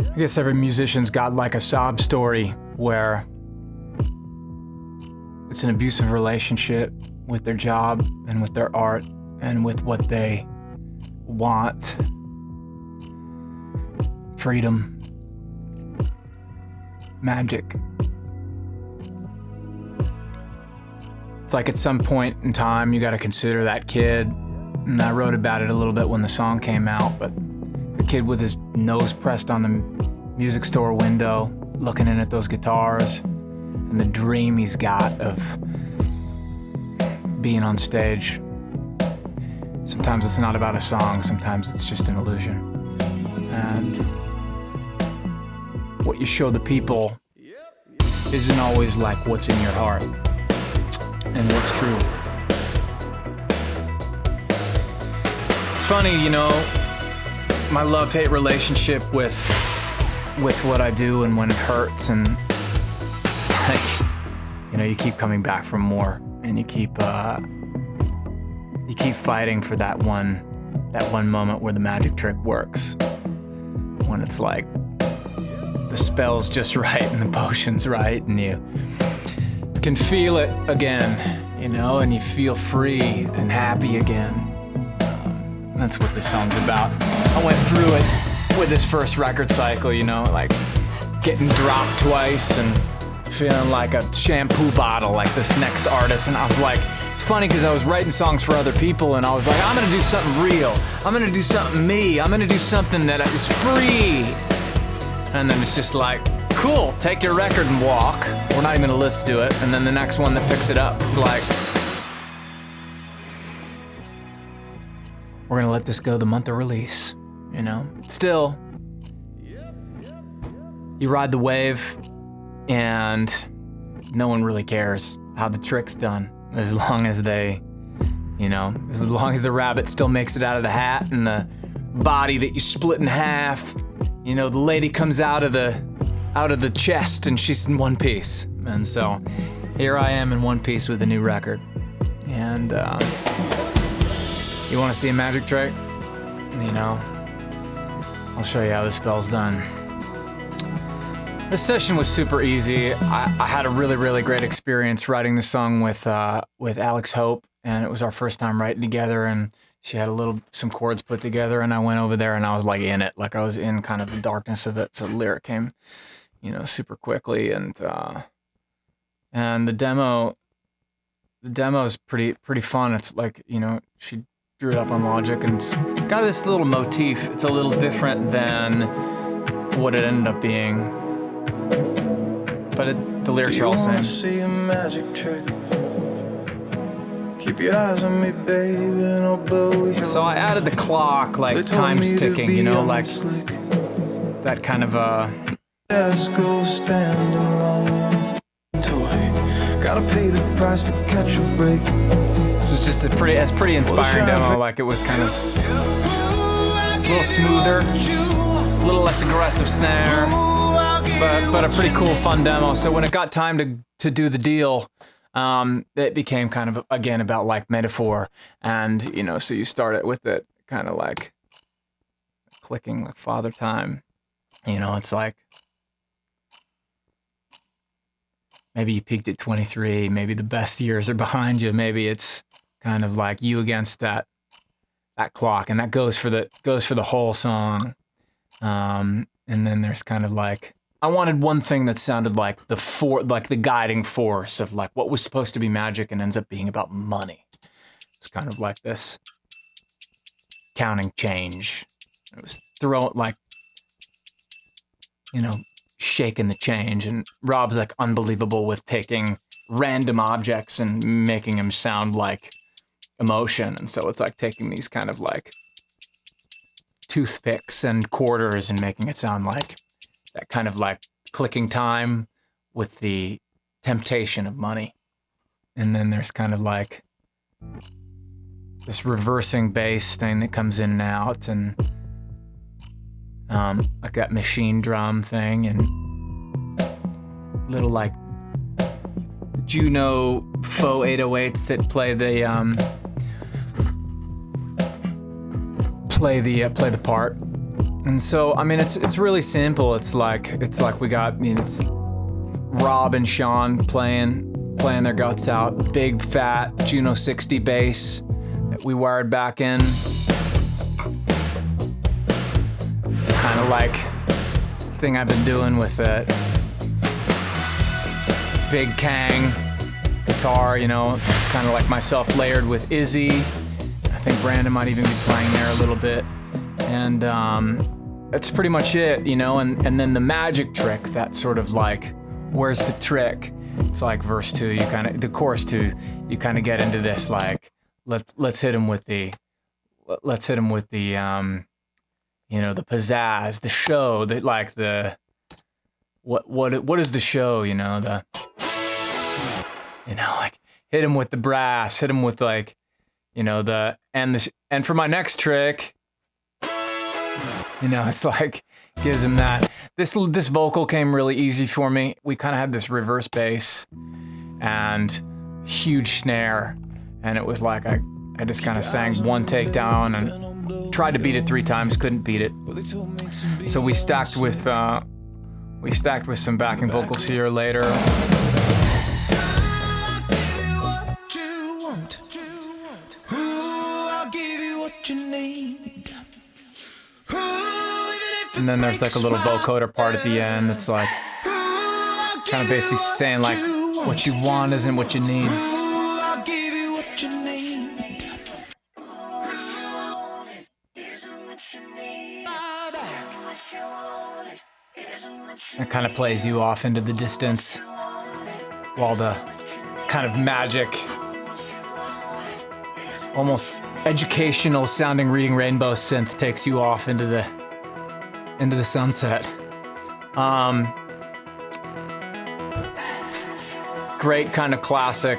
I guess every musician's got like a sob story where it's an abusive relationship with their job and with their art and with what they want. Freedom. Magic. It's like at some point in time you gotta consider that kid, and I wrote about it a little bit when the song came out, but the kid with his nose pressed on the music store window, looking in at those guitars, and the dream he's got of being on stage. Sometimes it's not about a song, sometimes it's just an illusion. And what you show the people isn't always like what's in your heart and what's true. It's funny, you know, my love-hate relationship with what I do and when it hurts, and it's like, you know, you keep coming back for more, and you keep fighting for that one moment where the magic trick works, when it's like the spell's just right and the potion's right and you can feel it again, you know, and you feel free and happy again. That's what this song's about. I went through it with this first record cycle, you know, like getting dropped twice and feeling like a shampoo bottle, like this next artist. And I was like, it's funny because I was writing songs for other people and I was like, I'm gonna do something real. I'm gonna do something me. I'm gonna do something that is free. And then it's just like, cool, take your record and walk. We're not even gonna listen to it. And then the next one that picks it up, it's like, we're gonna let this go the month of release, you know? Still, you ride the wave and no one really cares how the trick's done. As long as they, you know, as long as the rabbit still makes it out of the hat and the body that you split in half, you know, the lady comes out of the chest and she's in one piece. And so here I am in one piece with a new record. And you want to see a magic trick? You know, I'll show you how the spell's done. This session was super easy. I had a really, really great experience writing the song with Alex Hope, and it was our first time writing together, and she had some chords put together, and I went over there and I was like in it, like I was in kind of the darkness of it. So the lyric came, you know, super quickly, and the demo is pretty fun. It's like, you know, she drew it up on Logic, and it's got this little motif. It's a little different than what it ended up being, but the lyrics are all the same. See a magic trick? Keep your eyes on me, baby, and I'll blow you. So I added the clock, like time's ticking, you know, like that kind of Let's go stand in line. Toy. Gotta pay the price to catch a break. It was just a pretty inspiring demo. Like it was kind of a little smoother, a little less aggressive snare, but a pretty cool, fun demo. So when it got time to do the deal, it became kind of again about like metaphor, and you know, so you start it with it kind of like clicking like Father Time. You know, it's like maybe you peaked at 23, maybe the best years are behind you, maybe it's kind of like you against that clock, and that goes for the whole song. And then there's kind of like, I wanted one thing that sounded like the guiding force of like what was supposed to be magic and ends up being about money. It's kind of like this counting change. It was throwing like, you know, shaking the change, and Rob's like unbelievable with taking random objects and making them sound like emotion. And so it's like taking these kind of like toothpicks and quarters and making it sound like that kind of like clicking time with the temptation of money. And then there's kind of like this reversing bass thing that comes in and out, and like that machine drum thing, and little like Juno faux 808s that play the part. And so, I mean, it's really simple. It's like we got, it's Rob and Sean playing their guts out. Big fat Juno 60 bass that we wired back in. Kind of like the thing I've been doing with it. Big Kang guitar, it's kind of like myself layered with Izzy. I think Brandon might even be playing there a little bit. And that's pretty much it, and then the magic trick, that sort of like, where's the trick? It's like verse 2, the chorus 2, you kind of get into this like, let's hit him with the the pizzazz, the show, what is the show, like hit him with the brass, hit him with like, and for my next trick, it's like gives him that. This vocal came really easy for me. We kind of had this reverse bass and huge snare, and it was like I just kind of sang one take down and tried to beat it 3 times, couldn't beat it. So we stacked with some backing vocals here later. And then there's like a little vocoder part at the end that's like kind of basically saying like what you want isn't what you need. It kind of plays you off into the distance while the kind of magic, almost educational sounding Reading Rainbow synth takes you off into the sunset. Great kind of classic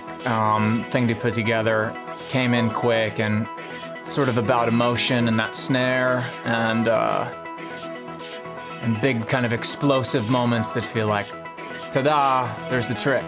thing to put together. Came in quick and sort of about emotion and that snare and big kind of explosive moments that feel like, ta-da, there's the trick.